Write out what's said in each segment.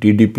DDP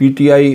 PTI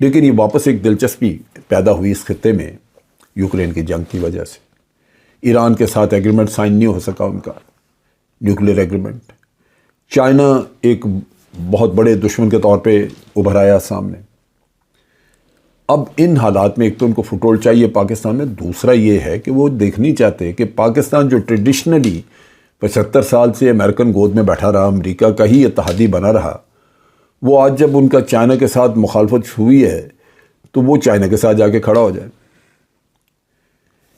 لیکن یہ واپس ایک دلچسپی پیدا ہوئی اس خطے میں یوکرین کی جنگ کی وجہ سے. ایران کے ساتھ ایگریمنٹ سائن نہیں ہو سکا ان کا، نیوکلیر ایگریمنٹ. چائنا ایک بہت بڑے دشمن کے طور پہ ابھر آیا سامنے. اب ان حالات میں ایک تو ان کو فٹول چاہیے پاکستان میں، دوسرا یہ ہے کہ وہ دیکھنی چاہتے کہ پاکستان جو ٹریڈیشنلی 75 سال سے امریکن گود میں بیٹھا رہا، امریکہ کا ہی اتحادی بنا رہا، وہ آج جب ان کا چائنا کے ساتھ مخالفت ہوئی ہے تو وہ چائنا کے ساتھ جا کے کھڑا ہو جائے.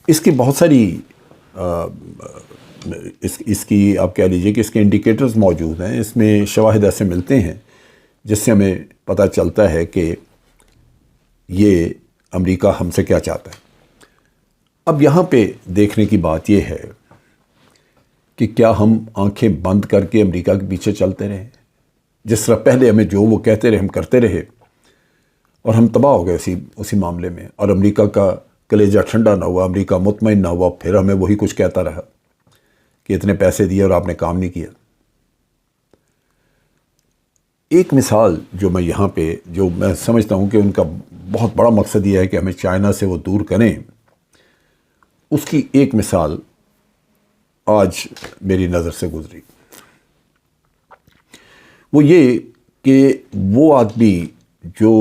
اس کی بہت ساری اس کی آپ کہہ لیجئے کہ اس کے انڈیکیٹرز موجود ہیں. اس میں شواہد ایسے ملتے ہیں جس سے ہمیں پتہ چلتا ہے کہ یہ امریکہ ہم سے کیا چاہتا ہے. اب یہاں پہ دیکھنے کی بات یہ ہے کہ کیا ہم آنکھیں بند کر کے امریکہ کے پیچھے چلتے رہے، جس طرح پہلے ہمیں جو وہ کہتے رہے ہم کرتے رہے اور ہم تباہ ہو گئے اسی معاملے میں، اور امریکہ کا کلیجہ ٹھنڈا نہ ہوا، امریکہ مطمئن نہ ہوا، پھر ہمیں وہی کچھ کہتا رہا کہ اتنے پیسے دیے اور آپ نے کام نہیں کیا. ایک مثال جو میں یہاں پہ جو میں سمجھتا ہوں کہ ان کا بہت بڑا مقصد یہ ہے کہ ہمیں چائنا سے وہ دور کریں، اس کی ایک مثال آج میری نظر سے گزری. وہ یہ کہ وہ آدمی جو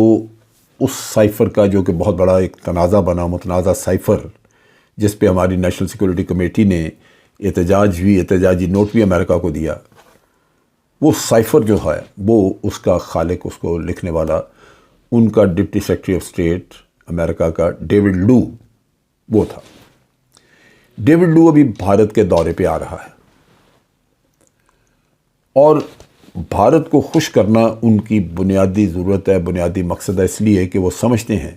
اس سائفر کا جو کہ بہت بڑا ایک تنازع بنا، متنازع سائفر، جس پہ ہماری نیشنل سیکورٹی کمیٹی نے احتجاجی نوٹ بھی امریکہ کو دیا، وہ سائفر جو ہے وہ اس کا خالق، اس کو لکھنے والا ان کا ڈپٹی سیکرٹری آف اسٹیٹ امریکہ کا ڈیوڈ لو وہ تھا. ڈیوڈ لو ابھی بھارت کے دورے پہ آ رہا ہے، اور بھارت کو خوش کرنا ان کی بنیادی ضرورت ہے، بنیادی مقصد ہے، اس لیے کہ وہ سمجھتے ہیں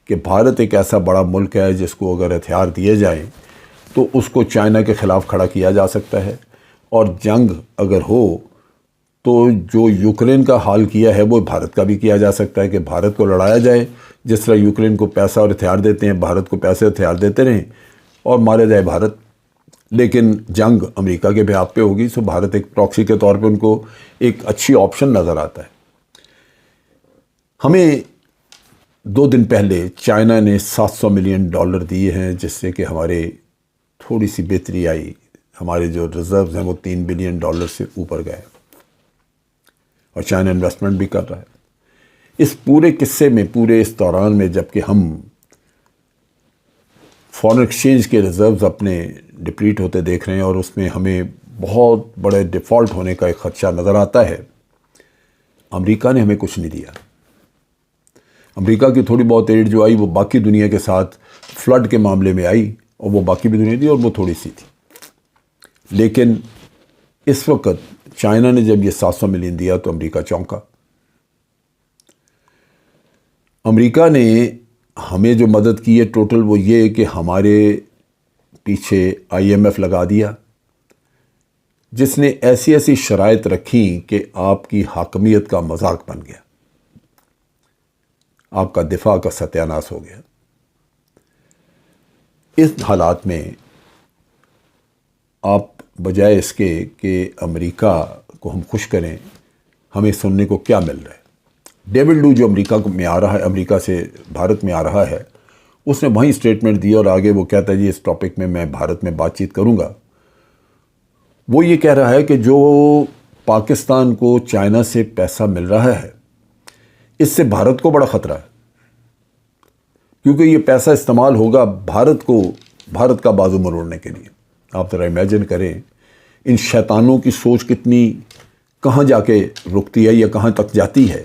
کہ بھارت ایک ایسا بڑا ملک ہے جس کو اگر ہتھیار دیے جائیں تو اس کو چائنا کے خلاف کھڑا کیا جا سکتا ہے، اور جنگ اگر ہو تو جو یوکرین کا حال کیا ہے وہ بھارت کا بھی کیا جا سکتا ہے کہ بھارت کو لڑایا جائے، جس طرح یوکرین کو پیسہ اور ہتھیار دیتے ہیں، بھارت کو پیسے ہتھیار دیتے رہیں اور مارے جائے بھارت. لیکن جنگ امریکہ کے بہاف پہ ہوگی، سو بھارت ایک پراکسی کے طور پہ ان کو ایک اچھی آپشن نظر آتا ہے. ہمیں 2 دن پہلے چائنا نے $700 ملین دیے ہیں، جس سے کہ ہمارے تھوڑی سی بہتری آئی. ہمارے جو ریزروز ہیں وہ $3 بلین سے اوپر گئے، اور چائنا انویسٹمنٹ بھی کر رہا ہے. اس پورے قصے میں، پورے اس دوران میں، جب کہ ہم فارن ایکسچینج کے ریزروز اپنے ڈپلیٹ ہوتے دیکھ رہے ہیں اور اس میں ہمیں بہت بڑے ڈیفالٹ ہونے کا ایک خدشہ نظر آتا ہے، امریکہ نے ہمیں کچھ نہیں دیا. امریکہ کی تھوڑی بہت ایڈ جو آئی وہ باقی دنیا کے ساتھ فلڈ کے معاملے میں آئی، اور وہ باقی بھی دنیا دی اور وہ تھوڑی سی تھی. لیکن اس وقت چائنا نے جب یہ $700 ملین دیا تو امریکہ چونکا. امریکہ نے ہمیں جو مدد کی ہے ٹوٹل وہ یہ کہ ہمارے پیچھے IMF لگا دیا، جس نے ایسی ایسی شرائط رکھی کہ آپ کی حاکمیت کا مذاق بن گیا، آپ کا دفاع کا ستیاناش ہو گیا. اس حالات میں آپ بجائے اس کے کہ امریکہ کو ہم خوش کریں، ہمیں سننے کو کیا مل رہا ہے؟ ڈیوڈ لو جو امریکہ میں آ رہا ہے، امریکہ سے بھارت میں آ رہا ہے، اس نے وہیں اسٹیٹمنٹ دی اور آگے وہ کہتا ہے جی اس ٹاپک میں میں بھارت میں بات چیت کروں گا. وہ یہ کہہ رہا ہے کہ جو پاکستان کو چائنا سے پیسہ مل رہا ہے، اس سے بھارت کو بڑا خطرہ ہے، کیونکہ یہ پیسہ استعمال ہوگا بھارت کا بازو مروڑنے کے لیے. آپ ذرا امیجن کریں ان شیطانوں کی سوچ کتنی کہاں جا کے رکتی ہے یا کہاں تک جاتی ہے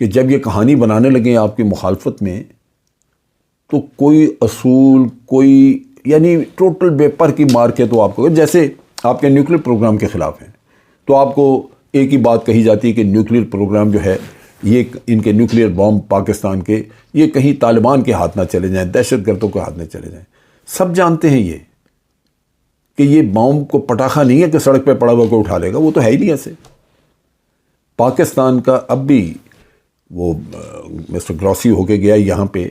کہ جب یہ کہانی بنانے لگیں آپ کی مخالفت میں تو کوئی اصول، کوئی یعنی ٹوٹل بے پر کی مار کے تو آپ کو، جیسے آپ کے نیوکلیر پروگرام کے خلاف ہیں تو آپ کو ایک ہی بات کہی جاتی ہے کہ نیوکلیر پروگرام جو ہے یہ ان کے نیوکلیر بام پاکستان کے یہ کہیں طالبان کے ہاتھ نہ چلے جائیں، دہشت گردوں کے ہاتھ نہ چلے جائیں. سب جانتے ہیں یہ کہ یہ بام کو پٹاخہ نہیں ہے کہ سڑک پہ پڑا ہوا کو اٹھا لے گا، وہ تو ہے ہی نہیں ایسے. پاکستان کا اب بھی وہ مسٹر گراسی ہو کے گیا یہاں پہ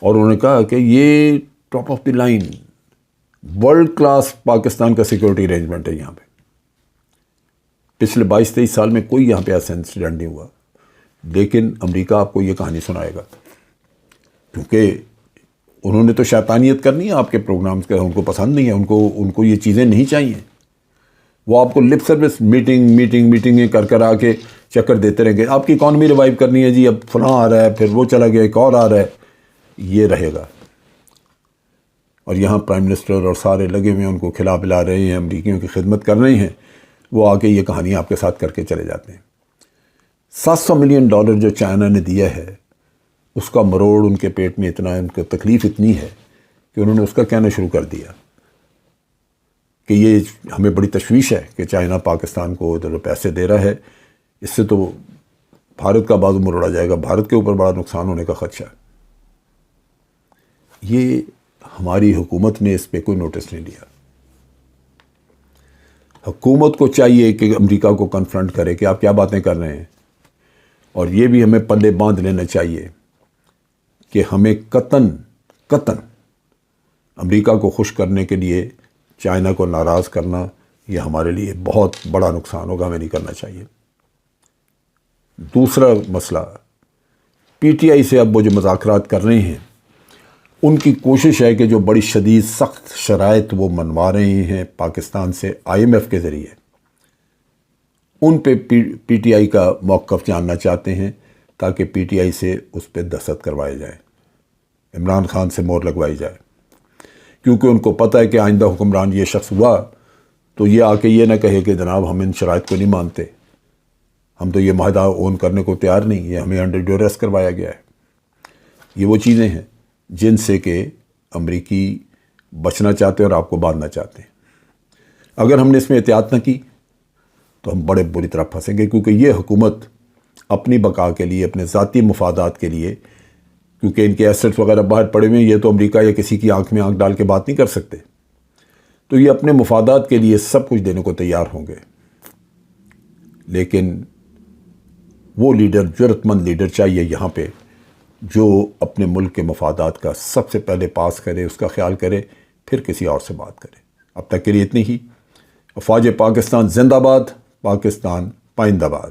اور انہوں نے کہا کہ یہ top of the line world class Pakistan کا سیکورٹی ارینجمنٹ ہے یہاں پہ. پچھلے 22-23 سال میں کوئی یہاں پہ ایسا انسیڈنٹ نہیں ہوا. لیکن امریکہ آپ کو یہ کہانی سنائے گا، کیونکہ انہوں نے تو شیطانیت کرنی ہے آپ کے پروگرامز کا، ان کو پسند نہیں ہے، ان کو یہ چیزیں نہیں چاہیے. وہ آپ کو لپ سروس میٹنگیں کر آ کے چکر دیتے رہیں گے. آپ کی اکانومی ریوائیو کرنی ہے جی، اب فلاں آ رہا ہے، پھر وہ چلا گیا، ایک اور آ رہا ہے، یہ رہے گا. اور یہاں پرائم منسٹر اور سارے لگے ہوئے ہیں، ان کو کھلا پلا رہے ہیں، امریکیوں کی خدمت کر رہے ہیں، وہ آ کے یہ کہانی آپ کے ساتھ کر کے چلے جاتے ہیں. $700 ملین جو چائنا نے دیا ہے، اس کا مروڑ ان کے پیٹ میں اتنا ہے، ان کو تکلیف اتنی ہے کہ انہوں نے اس کا کہنا شروع کر دیا کہ یہ ہمیں بڑی تشویش ہے کہ چائنا پاکستان کو ادھر پیسے دے رہا ہے، اس سے تو بھارت کا بازو مروڑا جائے گا، بھارت کے اوپر بڑا نقصان ہونے کا خدشہ ہے. یہ ہماری حکومت نے اس پہ کوئی نوٹس نہیں لیا. حکومت کو چاہیے کہ امریکہ کو کنفرنٹ کرے کہ آپ کیا باتیں کر رہے ہیں، اور یہ بھی ہمیں پلے باندھ لینا چاہیے کہ ہمیں قطعاً امریکہ کو خوش کرنے کے لیے چائنا کو ناراض کرنا یہ ہمارے لیے بہت بڑا نقصان ہوگا، ہمیں نہیں کرنا چاہیے. دوسرا مسئلہ، پی ٹی آئی سے اب وہ جو مذاکرات کر رہے ہیں، ان کی کوشش ہے کہ جو بڑی شدید سخت شرائط وہ منوا رہے ہیں پاکستان سے IMF کے ذریعے، ان پہ پی ٹی آئی کا موقف جاننا چاہتے ہیں تاکہ پی ٹی آئی سے اس پہ دستخط کروائے جائے، عمران خان سے مہر لگوائی جائے. کیونکہ ان کو پتہ ہے کہ آئندہ حکمران یہ شخص ہوا تو یہ آ کے یہ نہ کہے کہ جناب ہم ان شرائط کو نہیں مانتے، ہم تو یہ معاہدہ اون کرنے کو تیار نہیں، یہ ہمیں انڈر ڈیورس کروایا گیا ہے. یہ وہ چیزیں ہیں جن سے کہ امریکی بچنا چاہتے ہیں اور آپ کو باندھنا چاہتے ہیں. اگر ہم نے اس میں احتیاط نہ کی تو ہم بڑے بری طرح پھنسیں گے، کیونکہ یہ حکومت اپنی بقا کے لیے، اپنے ذاتی مفادات کے لیے، کیونکہ ان کے ایسٹس وغیرہ باہر پڑے ہوئے ہیں، یہ تو امریکہ یا کسی کی آنکھ میں آنکھ ڈال کے بات نہیں کر سکتے، تو یہ اپنے مفادات کے لیے سب کچھ دینے کو تیار ہوں گے. لیکن وہ لیڈر، جرأت مند لیڈر چاہیے یہاں پہ جو اپنے ملک کے مفادات کا سب سے پہلے پاس کرے، اس کا خیال کرے، پھر کسی اور سے بات کرے. اب تک کے لیے اتنی ہی. افواج پاکستان زندہ باد، پاکستان پائندہ باد.